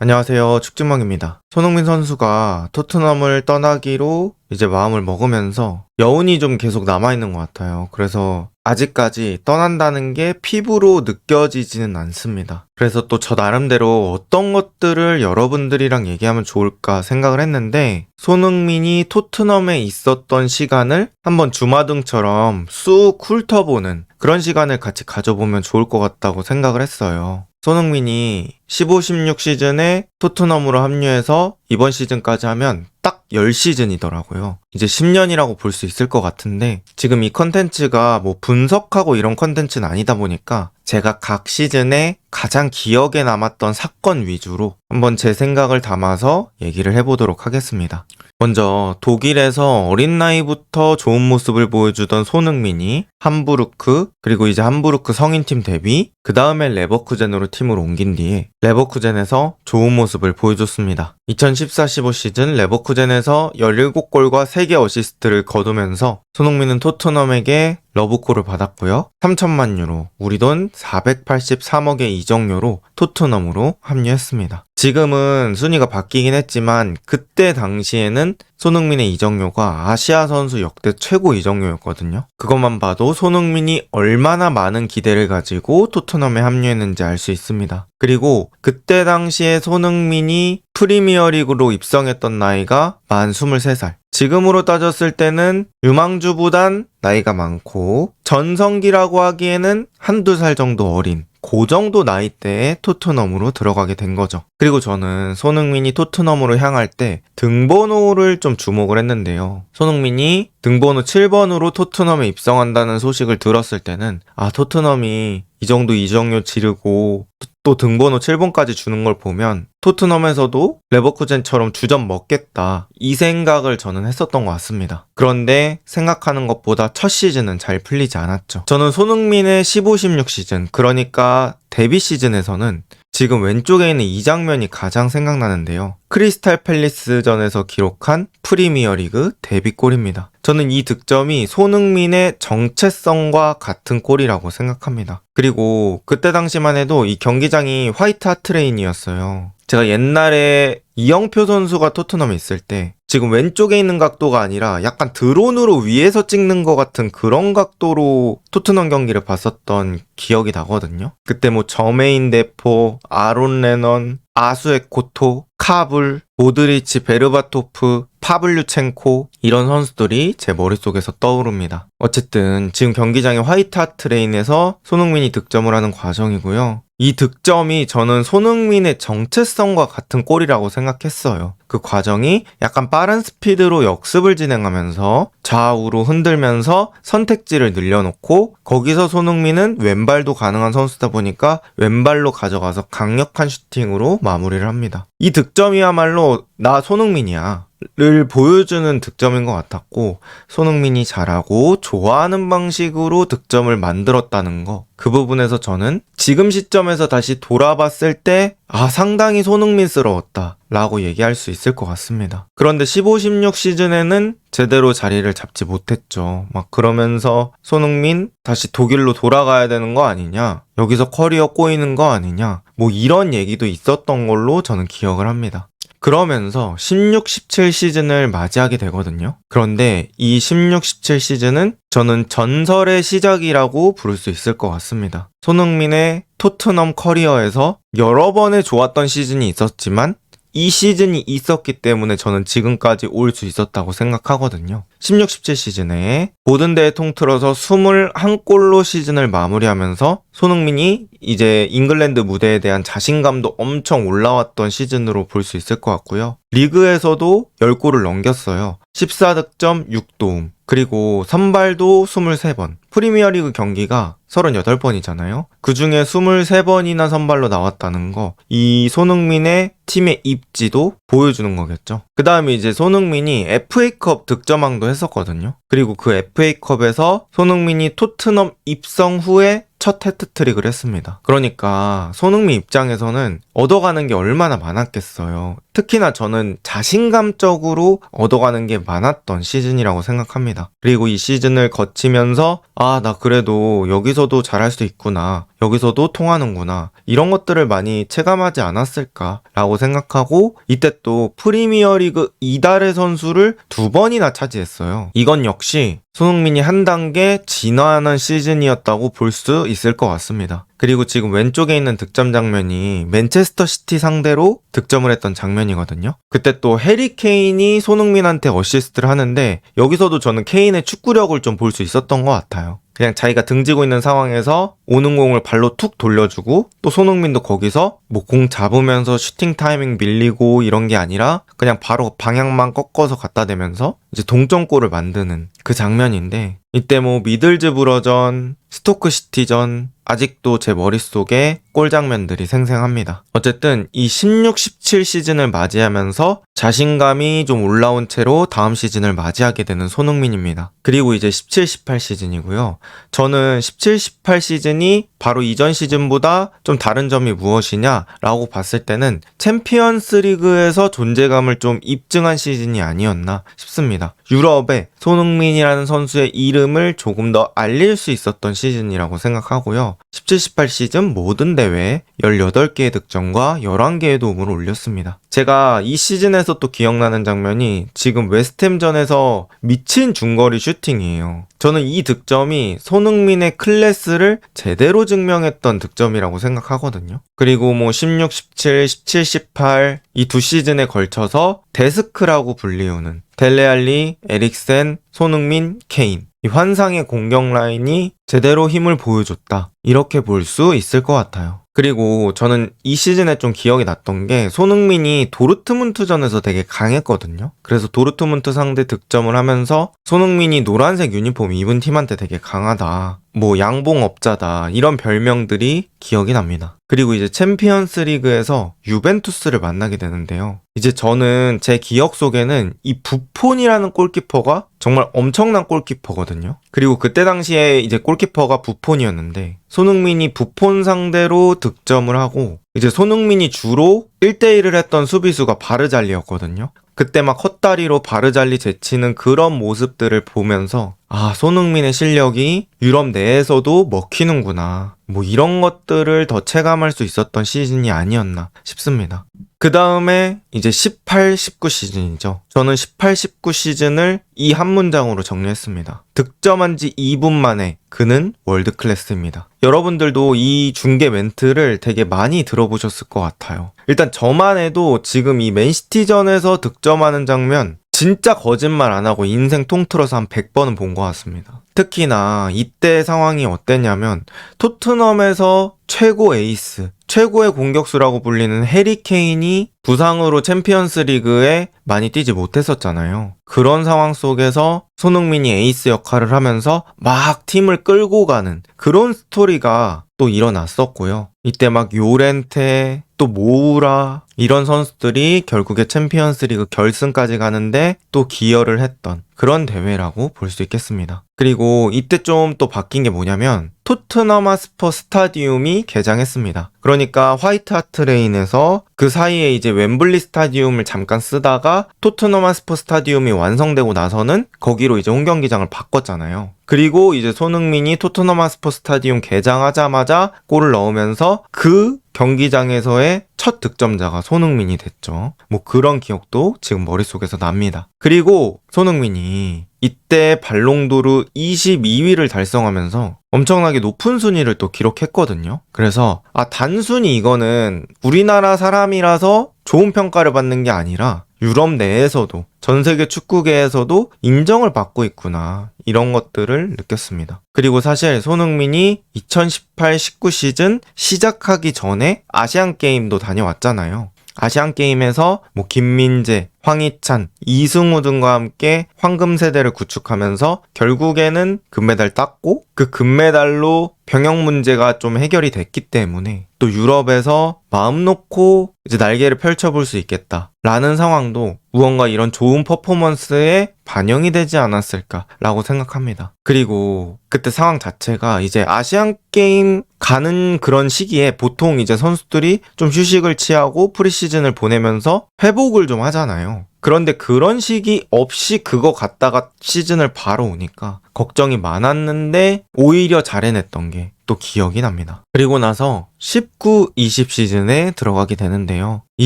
안녕하세요. 축진망입니다. 손흥민 선수가 토트넘을 떠나기로 이제 마음을 먹으면서 여운이 좀 계속 남아있는 것 같아요. 그래서 아직까지 떠난다는 게 피부로 느껴지지는 않습니다. 그래서 또 저 나름대로 어떤 것들을 여러분들이랑 얘기하면 좋을까 생각을 했는데, 손흥민이 토트넘에 있었던 시간을 한번 주마등처럼 쑥 훑어보는 그런 시간을 같이 가져보면 좋을 것 같다고 생각을 했어요. 손흥민이 15-16 시즌에 토트넘으로 합류해서 이번 시즌까지 하면 딱 10시즌이더라고요. 이제 10년이라고 볼 수 있을 것 같은데, 지금 이 컨텐츠가 뭐 분석하고 이런 컨텐츠는 아니다 보니까 제가 각 시즌에 가장 기억에 남았던 사건 위주로 한번 제 생각을 담아서 얘기를 해보도록 하겠습니다. 먼저 독일에서 어린 나이부터 좋은 모습을 보여주던 손흥민이 함부르크, 그리고 이제 함부르크 성인팀 데뷔, 그 다음에 레버쿠젠으로 팀을 옮긴 뒤에 레버쿠젠에서 좋은 모습을 보여줬습니다. 2014-15 시즌 레버쿠젠에서 17골과 3개 어시스트를 거두면서 손흥민은 토트넘에게 러브콜을 받았고요. 3천만 유로, 우리 돈 483억의 이적료로 토트넘으로 합류했습니다. 지금은 순위가 바뀌긴 했지만 그때 당시에는 손흥민의 이적료가 아시아 선수 역대 최고 이적료였거든요. 그것만 봐도 손흥민이 얼마나 많은 기대를 가지고 토트넘에 합류했는지 알 수 있습니다. 그리고 그때 당시에 손흥민이 프리미어리그로 입성했던 나이가 만 23살. 지금으로 따졌을 때는 유망주보단 나이가 많고 전성기라고 하기에는 한두 살 정도 어린 그 정도 나이대에 토트넘으로 들어가게 된 거죠. 그리고 저는 손흥민이 토트넘으로 향할 때 등번호를 좀 주목을 했는데요. 손흥민이 등번호 7번으로 토트넘에 입성한다는 소식을 들었을 때는 토트넘이 이 정도 이적료 지르고 또 등번호 7번까지 주는 걸 보면 토트넘에서도 레버쿠젠처럼 주전 먹겠다, 이 생각을 저는 했었던 것 같습니다. 그런데 생각하는 것보다 첫 시즌은 잘 풀리지 않았죠. 저는 손흥민의 15-16 시즌, 그러니까 데뷔 시즌에서는 지금 왼쪽에 있는 이 장면이 가장 생각나는데요. 크리스탈 팰리스전에서 기록한 프리미어리그 데뷔골입니다. 저는 이 득점이 손흥민의 정체성과 같은 골이라고 생각합니다. 그리고 그때 당시만 해도 이 경기장이 화이트 하트레인이었어요. 제가 옛날에 이영표 선수가 토트넘에 있을 때 지금 왼쪽에 있는 각도가 아니라 약간 드론으로 위에서 찍는 것 같은 그런 각도로 토트넘 경기를 봤었던 기억이 나거든요. 그때 뭐 저메인 데포, 아론 레넌, 아수에코토, 카불, 모드리치, 베르바토프, 파블류첸코, 이런 선수들이 제 머릿속에서 떠오릅니다. 어쨌든 지금 경기장이 화이트 하트레인에서 손흥민이 득점을 하는 과정이고요. 이 득점이 저는 손흥민의 정체성과 같은 골이라고 생각했어요. 그 과정이 약간 빠른 스피드로 역습을 진행하면서 좌우로 흔들면서 선택지를 늘려놓고, 거기서 손흥민은 왼발도 가능한 선수다 보니까 왼발로 가져가서 강력한 슈팅으로 마무리를 합니다. 이 득점이야말로 나 손흥민이야 를 보여주는 득점인 것 같았고, 손흥민이 잘하고 좋아하는 방식으로 득점을 만들었다는 거, 그 부분에서 저는 지금 시점에서 다시 돌아봤을 때 상당히 손흥민스러웠다 라고 얘기할 수 있을 것 같습니다. 그런데 15-16 시즌에는 제대로 자리를 잡지 못했죠. 그러면서 손흥민 다시 독일로 돌아가야 되는 거 아니냐, 여기서 커리어 꼬이는 거 아니냐, 뭐 이런 얘기도 있었던 걸로 저는 기억을 합니다. 그러면서 16-17 시즌을 맞이하게 되거든요. 그런데 이 16-17 시즌은 저는 전설의 시작이라고 부를 수 있을 것 같습니다. 손흥민의 토트넘 커리어에서 여러 번의 좋았던 시즌이 있었지만 이 시즌이 있었기 때문에 저는 지금까지 올 수 있었다고 생각하거든요. 16-17 시즌에 모든 대회 통틀어서 21골로 시즌을 마무리하면서 손흥민이 이제 잉글랜드 무대에 대한 자신감도 엄청 올라왔던 시즌으로 볼 수 있을 것 같고요. 리그에서도 10골을 넘겼어요. 14득점 6도움, 그리고 선발도 23번. 프리미어리그 경기가 38번이잖아요. 그 중에 23번이나 선발로 나왔다는 거, 이 손흥민의 팀의 입지도 보여주는 거겠죠. 그 다음에 이제 손흥민이 FA컵 득점왕도 했었거든요. 그리고 그 FA컵에서 손흥민이 토트넘 입성 후에 첫 해트트릭을 했습니다. 그러니까 손흥민 입장에서는 얻어가는 게 얼마나 많았겠어요. 특히나 저는 자신감적으로 얻어가는 게 많았던 시즌이라고 생각합니다. 그리고 이 시즌을 거치면서 나 그래도 여기서도 잘할 수 있구나. 여기서도 통하는구나. 이런 것들을 많이 체감하지 않았을까라고 생각하고 이때 또 프리미어리그 이달의 선수를 2번이나 차지했어요. 이건 역시 손흥민이 한 단계 진화하는 시즌이었다고 볼 수 있을 것 같습니다. 그리고 지금 왼쪽에 있는 득점 장면이 맨체스터 시티 상대로 득점을 했던 장면이거든요. 그때 또 해리 케인이 손흥민한테 어시스트를 하는데 여기서도 저는 케인의 축구력을 좀 볼 수 있었던 것 같아요. 그냥 자기가 등지고 있는 상황에서 오는 공을 발로 툭 돌려주고 또 손흥민도 거기서 뭐 공 잡으면서 슈팅 타이밍 밀리고 이런 게 아니라 그냥 바로 방향만 꺾어서 갖다 대면서 이제 동점골을 만드는 그 장면인데 이때 뭐 미들즈브러전, 스토크 시티전 아직도 제 머릿속에 골 장면들이 생생합니다. 어쨌든 이 16, 17 시즌을 맞이하면서 자신감이 좀 올라온 채로 다음 시즌을 맞이하게 되는 손흥민입니다. 그리고 이제 17, 18 시즌이고요. 저는 17, 18 시즌이 바로 이전 시즌보다 좀 다른 점이 무엇이냐라고 봤을 때는 챔피언스 리그에서 존재감을 좀 입증한 시즌이 아니었나 싶습니다. 유럽에 손흥민이라는 선수의 이름을 조금 더 알릴 수 있었던 시즌이라고 생각하고요. 17, 18 시즌 모든 대회에 18개의 득점과 11개의 도움을 올렸습니다. 제가 이 시즌에서 또 기억나는 장면이 지금 웨스트햄전에서 미친 중거리 슈팅이에요. 저는 이 득점이 손흥민의 클래스를 제대로 증명했던 득점이라고 생각하거든요. 그리고 뭐 16, 17, 17, 18 이 두 시즌에 걸쳐서 데스크라고 불리우는 델레알리, 에릭센, 손흥민, 케인 이 환상의 공격 라인이 제대로 힘을 보여줬다. 이렇게 볼 수 있을 것 같아요. 그리고 저는 이 시즌에 좀 기억이 났던 게 손흥민이 도르트문트전에서 되게 강했거든요. 그래서 도르트문트 상대 득점을 하면서 손흥민이 노란색 유니폼 입은 팀한테 되게 강하다. 뭐 양봉업자다. 이런 별명들이 기억이 납니다. 그리고 이제 챔피언스 리그에서 유벤투스를 만나게 되는데요. 이제 저는 제 기억 속에는 이 부폰이라는 골키퍼가 정말 엄청난 골키퍼거든요. 그리고 그때 당시에 이제 골키퍼가 부폰이었는데 손흥민이 부폰 상대로 득점을 하고 이제 손흥민이 주로 1대1을 했던 수비수가 바르잘리였거든요. 그때 막 헛다리로 바르잘리 제치는 그런 모습들을 보면서 손흥민의 실력이 유럽 내에서도 먹히는구나. 뭐 이런 것들을 더 체감할 수 있었던 시즌이 아니었나 싶습니다. 그 다음에 이제 18, 19 시즌이죠. 저는 18, 19 시즌을 이 한 문장으로 정리했습니다. 득점한 지 2분 만에 그는 월드 클래스입니다. 여러분들도 이 중계 멘트를 되게 많이 들어보셨을 것 같아요. 일단 저만 해도 지금 이 맨시티전에서 득점하는 장면 진짜 거짓말 안 하고 인생 통틀어서 한 100번은 본 것 같습니다. 특히나 이때 상황이 어땠냐면 토트넘에서 최고 에이스, 최고의 공격수라고 불리는 해리 케인이 부상으로 챔피언스 리그에 많이 뛰지 못했었잖아요. 그런 상황 속에서 손흥민이 에이스 역할을 하면서 막 팀을 끌고 가는 그런 스토리가 또 일어났었고요. 이때 막 요렌테, 또 모우라 이런 선수들이 결국에 챔피언스 리그 결승까지 가는데 또 기여를 했던 그런 대회라고 볼 수 있겠습니다. 그리고 이때 좀 또 바뀐 게 뭐냐면 토트넘 하스퍼 스타디움이 개장했습니다. 그러니까 화이트 하트 레인에서 그 사이에 이제 웸블리 스타디움을 잠깐 쓰다가 토트넘 하스퍼 스타디움이 완성되고 나서는 거기로 이제 홈경기장을 바꿨잖아요. 그리고 이제 손흥민이 토트넘 하스퍼 스타디움 개장하자마자 골을 넣으면서 그 경기장에서의 첫 득점자가 손흥민이 됐죠. 뭐 그런 기억도 지금 머릿속에서 납니다. 그리고 손흥민이 이때 발롱도르 22위를 달성하면서 엄청나게 높은 순위를 또 기록했거든요. 그래서 단순히 이거는 우리나라 사람이라서 좋은 평가를 받는 게 아니라 유럽 내에서도 전 세계 축구계에서도 인정을 받고 있구나 이런 것들을 느꼈습니다. 그리고 사실 손흥민이 2018-19 시즌 시작하기 전에 아시안게임도 다녀왔잖아요. 아시안게임에서 뭐 김민재, 황희찬, 이승우 등과 함께 황금 세대를 구축하면서 결국에는 금메달 땄고 그 금메달로 병역 문제가 좀 해결이 됐기 때문에 또 유럽에서 마음 놓고 이제 날개를 펼쳐볼 수 있겠다 라는 상황도 무언가 이런 좋은 퍼포먼스에 반영이 되지 않았을까라고 생각합니다. 그리고 그때 상황 자체가 이제 아시안 게임 가는 그런 시기에 보통 이제 선수들이 좀 휴식을 취하고 프리시즌을 보내면서 회복을 좀 하잖아요. 그런데 그런 시기 없이 그거 갔다가 시즌을 바로 오니까 걱정이 많았는데 오히려 잘 해냈던 게 또 기억이 납니다. 그리고 나서 19-20 시즌에 들어가게 되는데요. 이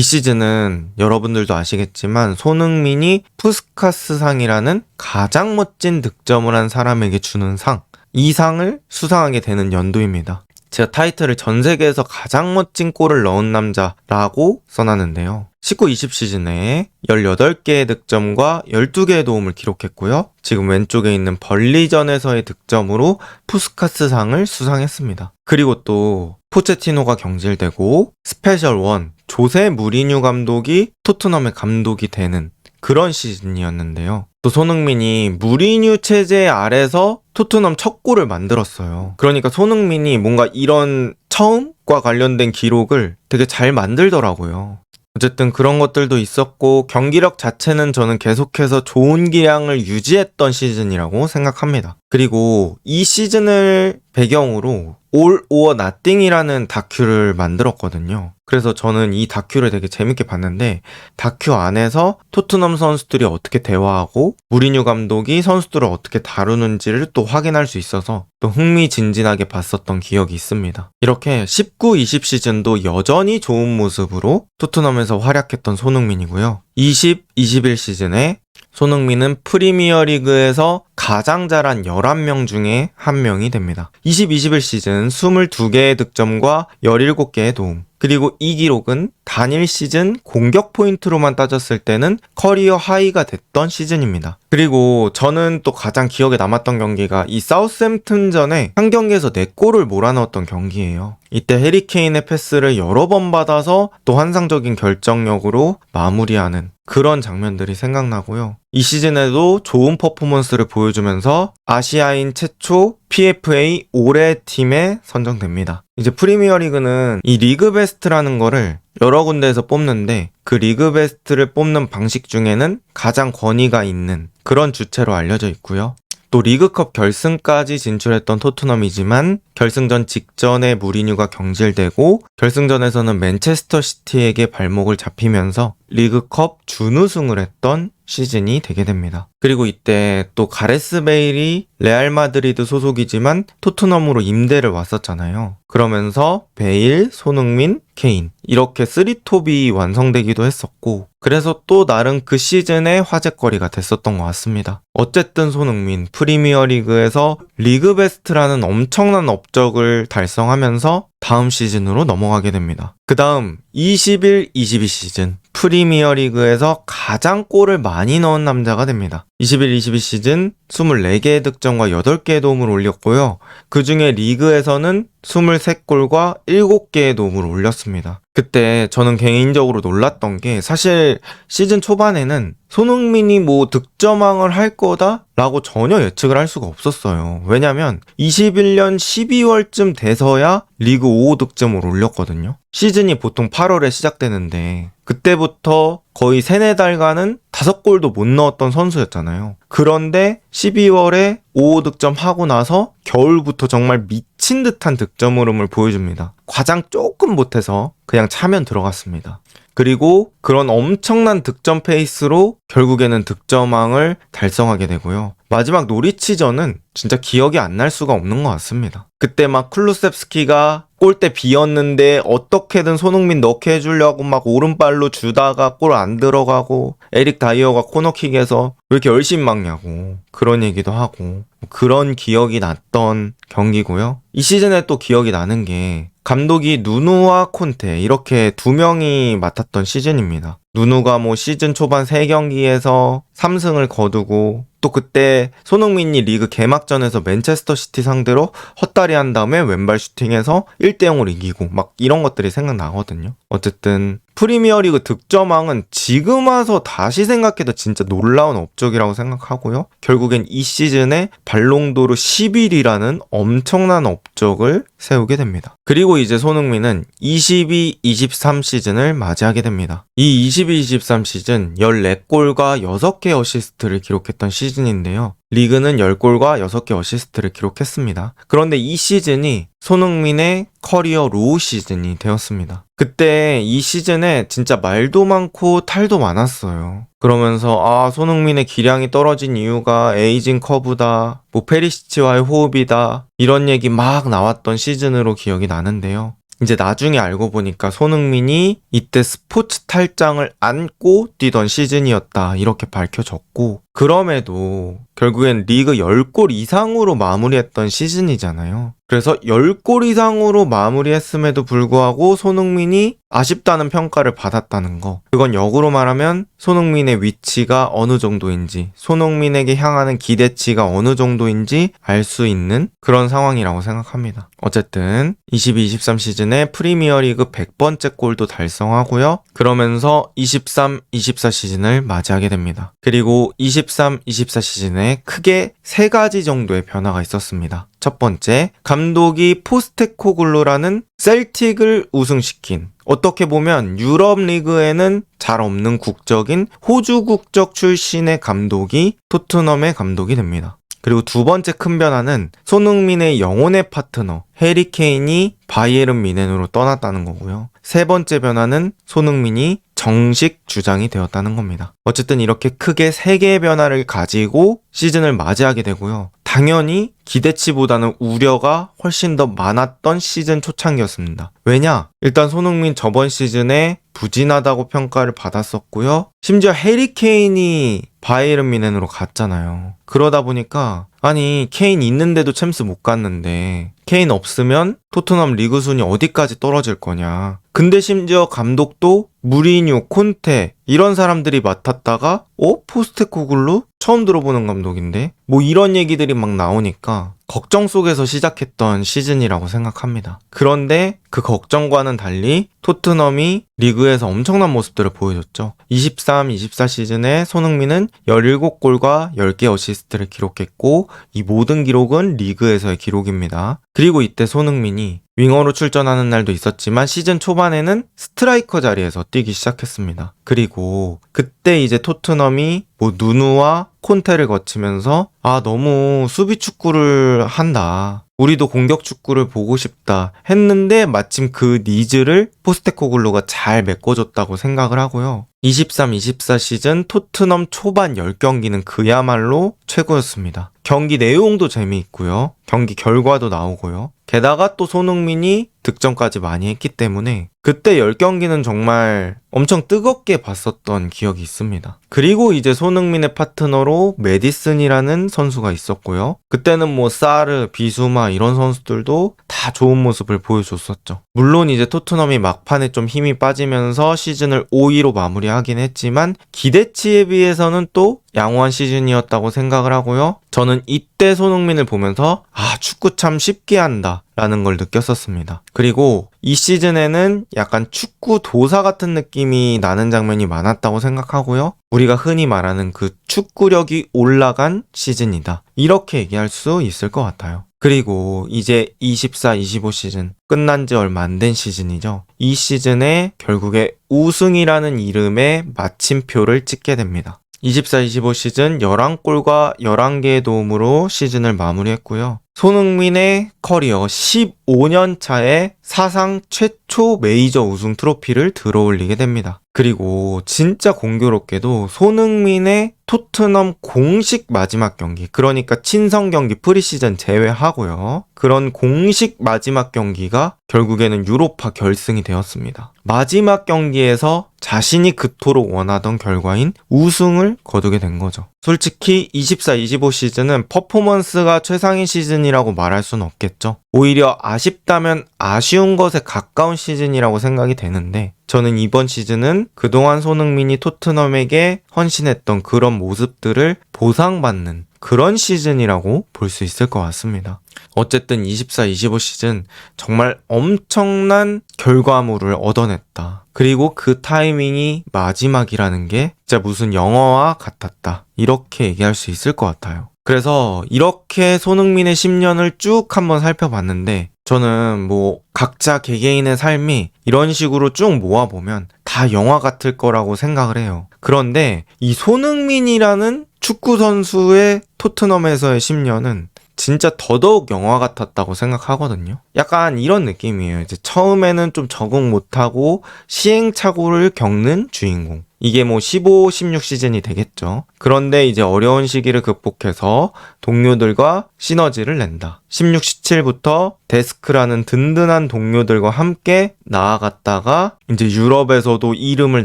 시즌은 여러분들도 아시겠지만 손흥민이 푸스카스상이라는 가장 멋진 득점을 한 사람에게 주는 상, 이 상을 수상하게 되는 연도입니다. 제가 타이틀을 전 세계에서 가장 멋진 골을 넣은 남자라고 써놨는데요. 19-20 시즌에 18개의 득점과 12개의 도움을 기록했고요. 지금 왼쪽에 있는 벌리전에서의 득점으로 푸스카스상을 수상했습니다. 그리고 또 포체티노가 경질되고 스페셜 원 조세 무리뉴 감독이 토트넘의 감독이 되는 그런 시즌이었는데요. 또 손흥민이 무리뉴 체제 아래서 토트넘 첫 골을 만들었어요. 그러니까 손흥민이 뭔가 이런 처음과 관련된 기록을 되게 잘 만들더라고요. 어쨌든 그런 것들도 있었고 경기력 자체는 저는 계속해서 좋은 기량을 유지했던 시즌이라고 생각합니다. 그리고 이 시즌을 배경으로 All or Nothing이라는 다큐를 만들었거든요. 그래서 저는 이 다큐를 되게 재밌게 봤는데 다큐 안에서 토트넘 선수들이 어떻게 대화하고 무리뉴 감독이 선수들을 어떻게 다루는지를 또 확인할 수 있어서 또 흥미진진하게 봤었던 기억이 있습니다. 이렇게 19-20 시즌도 여전히 좋은 모습으로 토트넘에서 활약했던 손흥민이고요. 20-21 시즌에 손흥민은 프리미어리그에서 가장 잘한 11명 중에 한 명이 됩니다. 20-21 시즌 22개의 득점과 17개의 도움. 그리고 이 기록은 단일 시즌 공격 포인트로만 따졌을 때는 커리어 하이가 됐던 시즌입니다. 그리고 저는 또 가장 기억에 남았던 경기가 이 사우스햄튼전에 한 경기에서 4골을 몰아넣었던 경기예요. 이때 해리케인의 패스를 여러 번 받아서 또 환상적인 결정력으로 마무리하는 그런 장면들이 생각나고요. 이 시즌에도 좋은 퍼포먼스를 보여주면서 아시아인 최초 PFA 올해 팀에 선정됩니다. 이제 프리미어리그는 이 리그 베스트라는 거를 여러 군데에서 뽑는데 그 리그 베스트를 뽑는 방식 중에는 가장 권위가 있는 그런 주체로 알려져 있고요. 또 리그컵 결승까지 진출했던 토트넘이지만 결승전 직전에 무리뉴가 경질되고 결승전에서는 맨체스터 시티에게 발목을 잡히면서 리그컵 준우승을 했던 시즌이 되게 됩니다. 그리고 이때 또 가레스 베일이 레알 마드리드 소속이지만 토트넘으로 임대를 왔었잖아요. 그러면서 베일, 손흥민, 케인 이렇게 3톱이 완성되기도 했었고 그래서 또 나름 그 시즌의 화제거리가 됐었던 것 같습니다. 어쨌든 손흥민 프리미어리그에서 리그 베스트라는 엄청난 업적을 달성하면서 다음 시즌으로 넘어가게 됩니다. 그 다음 21-22 시즌 프리미어리그에서 가장 골을 많이 넣은 남자가 됩니다. 21-22 시즌 24개의 득점과 8개의 도움을 올렸고요. 그 중에 리그에서는 23골과 7개의 도움을 올렸습니다. 그때 저는 개인적으로 놀랐던 게 사실 시즌 초반에는 손흥민이 뭐 득점왕을 할 거다? 라고 전혀 예측을 할 수가 없었어요. 왜냐면 21년 12월쯤 돼서야 리그 5호 득점을 올렸거든요. 시즌이 보통 8월에 시작되는데 그때부터 거의 3-4달간은 5골도 못 넣었던 선수였잖아요. 그런데 12월에 5호 득점하고 나서 겨울부터 정말 미친 듯한 득점 흐름을 보여줍니다. 과장 조금 못해서 그냥 차면 들어갔습니다. 그리고 그런 엄청난 득점 페이스로 결국에는 득점왕을 달성하게 되고요. 마지막 노리치전은 진짜 기억이 안 날 수가 없는 것 같습니다. 그때 막 클루셉스키가 골대 비었는데 어떻게든 손흥민 넣게 해주려고 막 오른발로 주다가 골 안 들어가고 에릭 다이어가 코너킥에서 왜 이렇게 열심히 막냐고 그런 얘기도 하고 그런 기억이 났던 경기고요. 이 시즌에 또 기억이 나는 게 감독이 누누와 콘테 이렇게 2명이 맡았던 시즌입니다. 누누가 뭐 시즌 초반 3경기에서 3승을 거두고 또 그때 손흥민이 리그 개막전에서 맨체스터 시티 상대로 헛다리 한 다음에 왼발 슈팅해서 1-0으로 이기고 막 이런 것들이 생각나거든요. 어쨌든 프리미어리그 득점왕은 지금 와서 다시 생각해도 진짜 놀라운 업적이라고 생각하고요. 결국엔 이 시즌에 발롱도르 10일이라는 엄청난 업적을 세우게 됩니다. 그리고 이제 손흥민은 22-23 시즌을 맞이하게 됩니다. 이 22-23 시즌 14골과 6개 어시스트를 기록했던 시즌인데요. 리그는 10골과 6개 어시스트를 기록했습니다. 그런데 이 시즌이 손흥민의 커리어 로우 시즌이 되었습니다. 그때 이 시즌에 진짜 말도 많고 탈도 많았어요. 그러면서 손흥민의 기량이 떨어진 이유가 에이징 커브다, 뭐 페리시치와의 호흡이다, 이런 얘기 막 나왔던 시즌으로 기억이 나는데요. 이제 나중에 알고 보니까 손흥민이 이때 스포츠 탈장을 안고 뛰던 시즌이었다, 이렇게 밝혀졌고, 그럼에도 결국엔 리그 10골 이상으로 마무리했던 시즌이잖아요. 그래서 10골 이상으로 마무리했음에도 불구하고 손흥민이 아쉽다는 평가를 받았다는 거. 그건 역으로 말하면 손흥민의 위치가 어느 정도인지, 손흥민에게 향하는 기대치가 어느 정도인지 알 수 있는 그런 상황이라고 생각합니다. 어쨌든 22-23 시즌에 프리미어리그 100번째 골도 달성하고요. 그러면서 23-24 시즌을 맞이하게 됩니다. 그리고 23-24 시즌에 크게 3가지 정도의 변화가 있었습니다. 첫 번째, 감독이 포스테코글루라는 셀틱을 우승시킨, 어떻게 보면 유럽 리그에는 잘 없는 국적인 호주 국적 출신의 감독이 토트넘의 감독이 됩니다. 그리고 두 번째 큰 변화는 손흥민의 영혼의 파트너 해리 케인이 바이에른 뮌헨으로 떠났다는 거고요. 세 번째 변화는 손흥민이 정식 주장이 되었다는 겁니다. 어쨌든 이렇게 크게 3개의 변화를 가지고 시즌을 맞이하게 되고요. 당연히 기대치보다는 우려가 훨씬 더 많았던 시즌 초창기였습니다. 왜냐? 일단 손흥민 저번 시즌에 부진하다고 평가를 받았었고요. 심지어 해리 케인이 바이에른 뮌헨으로 갔잖아요. 그러다 보니까 아니 케인 있는데도 챔스 못 갔는데 케인 없으면 토트넘 리그 순위 어디까지 떨어질 거냐. 근데 심지어 감독도 무리뉴, 콘테 이런 사람들이 맡았다가 포스테코글루? 처음 들어보는 감독인데? 뭐 이런 얘기들이 막 나오니까 걱정 속에서 시작했던 시즌이라고 생각합니다. 그런데 그 걱정과는 달리 토트넘이 리그에서 엄청난 모습들을 보여줬죠. 23-24 시즌에 손흥민은 17골과 10개 어시스트를 기록했고 이 모든 기록은 리그에서의 기록입니다. 그리고 이때 손흥민이 윙어로 출전하는 날도 있었지만 시즌 초반에는 스트라이커 자리에서 뛰기 시작했습니다. 그리고 그때 이제 토트넘이 누누와 콘테를 거치면서 너무 수비 축구를 한다, 우리도 공격 축구를 보고 싶다 했는데 마침 그 니즈를 포스테코글루가 잘 메꿔줬다고 생각을 하고요. 23-24 시즌 토트넘 초반 10경기는 그야말로 최고였습니다. 경기 내용도 재미있고요. 경기 결과도 나오고요. 게다가 또 손흥민이 득점까지 많이 했기 때문에 그때 10경기는 정말 엄청 뜨겁게 봤었던 기억이 있습니다. 그리고 이제 손흥민의 파트너로 메디슨이라는 선수가 있었고요. 그때는 사르, 비수마 이런 선수들도 다 좋은 모습을 보여줬었죠. 물론 이제 토트넘이 막판에 좀 힘이 빠지면서 시즌을 5위로 마무리하긴 했지만 기대치에 비해서는 또 양호한 시즌이었다고 생각을 하고요. 저는 이때 손흥민을 보면서 축구 참 쉽게 한다 라는 걸 느꼈었습니다. 그리고 이 시즌에는 약간 축구 도사 같은 느낌이 나는 장면이 많았다고 생각하고요. 우리가 흔히 말하는 그 축구력이 올라간 시즌이다, 이렇게 얘기할 수 있을 것 같아요. 그리고 이제 24-25 시즌 끝난 지 얼마 안 된 시즌이죠. 이 시즌에 결국에 우승이라는 이름의 마침표를 찍게 됩니다. 24-25 시즌 11골과 11개의 도움으로 시즌을 마무리했고요. 손흥민의 커리어 15년 차에 사상 최초 메이저 우승 트로피를 들어올리게 됩니다. 그리고 진짜 공교롭게도 손흥민의 토트넘 공식 마지막 경기, 그러니까 친선 경기 프리시즌 제외하고요. 그런 공식 마지막 경기가 결국에는 유로파 결승이 되었습니다. 마지막 경기에서 자신이 그토록 원하던 결과인 우승을 거두게 된 거죠. 솔직히 24-25 시즌은 퍼포먼스가 최상의 시즌이라고 말할 수는 없겠죠. 오히려 아쉽다면 아쉬운 것에 가까운 시즌이라고 생각이 되는데, 저는 이번 시즌은 그동안 손흥민이 토트넘에게 헌신했던 그런 모습들을 보상받는 그런 시즌이라고 볼 수 있을 것 같습니다. 어쨌든 24-25 시즌 정말 엄청난 결과물을 얻어냈다. 그리고 그 타이밍이 마지막이라는 게 진짜 무슨 영화와 같았다. 이렇게 얘기할 수 있을 것 같아요. 그래서 이렇게 손흥민의 10년을 쭉 한번 살펴봤는데 저는 뭐 각자 개개인의 삶이 이런 식으로 쭉 모아보면 다 영화 같을 거라고 생각을 해요. 그런데 이 손흥민이라는 축구 선수의 토트넘에서의 10년은 진짜 더더욱 영화 같았다고 생각하거든요. 약간 이런 느낌이에요. 이제 처음에는 좀 적응 못하고 시행착오를 겪는 주인공. 이게 뭐 15, 16 시즌이 되겠죠. 그런데 이제 어려운 시기를 극복해서 동료들과 시너지를 낸다. 16, 17부터 데스크라는 든든한 동료들과 함께 나아갔다가 이제 유럽에서도 이름을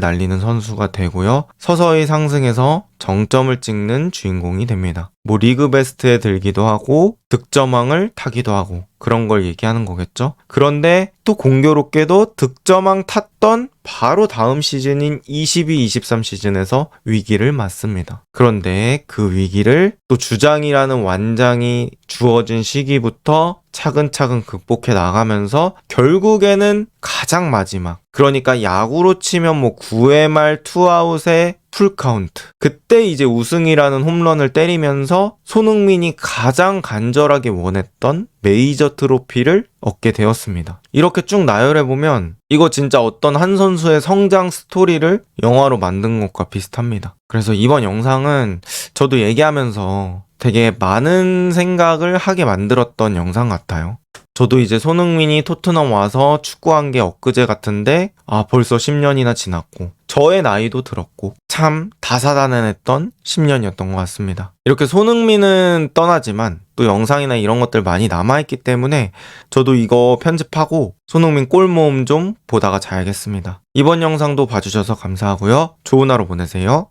날리는 선수가 되고요. 서서히 상승해서 정점을 찍는 주인공이 됩니다. 뭐 리그 베스트에 들기도 하고 득점왕을 타기도 하고 그런 걸 얘기하는 거겠죠. 그런데 또 공교롭게도 득점왕 탔던 바로 다음 시즌인 22-23 시즌에서 위기를 맞습니다. 그런데 그 위기를 또 주장이라는 완장이 주어진 시기부터 차근차근 극복해 나가면서 결국에는 가장 마지막, 그러니까 야구로 치면 뭐 9회 말 투아웃에 풀카운트, 그때 이제 우승이라는 홈런을 때리면서 손흥민이 가장 간절하게 원했던 메이저 트로피를 얻게 되었습니다. 이렇게 쭉 나열해보면 이거 진짜 어떤 한 선수의 성장 스토리를 영화로 만든 것과 비슷합니다. 그래서 이번 영상은 저도 얘기하면서 되게 많은 생각을 하게 만들었던 영상 같아요. 저도 이제 손흥민이 토트넘 와서 축구한 게 엊그제 같은데 벌써 10년이나 지났고 저의 나이도 들었고 참 다사다난했던 10년이었던 것 같습니다. 이렇게 손흥민은 떠나지만 또 영상이나 이런 것들 많이 남아있기 때문에 저도 이거 편집하고 손흥민 골 모음 좀 보다가 자야겠습니다. 이번 영상도 봐주셔서 감사하고요. 좋은 하루 보내세요.